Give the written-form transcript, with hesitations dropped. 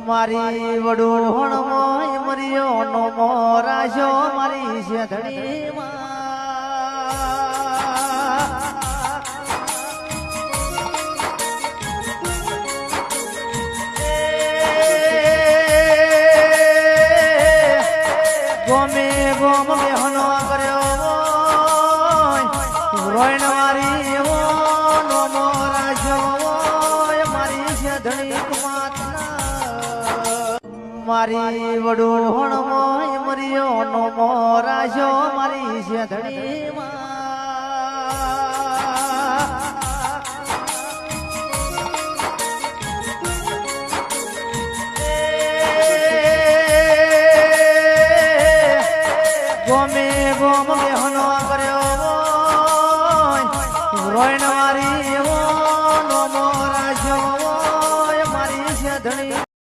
મારી વડોણ મોય મરિયો નો મોરાશો મારી શેધણી ગોમે ગોમ બેહનો કર્યો રોયણ મારી નો મોરાશો મારી શેધણી મારી વડોણ મોય મરિયો નો મોરાશો મારી શેધણી ગોમે ગોમ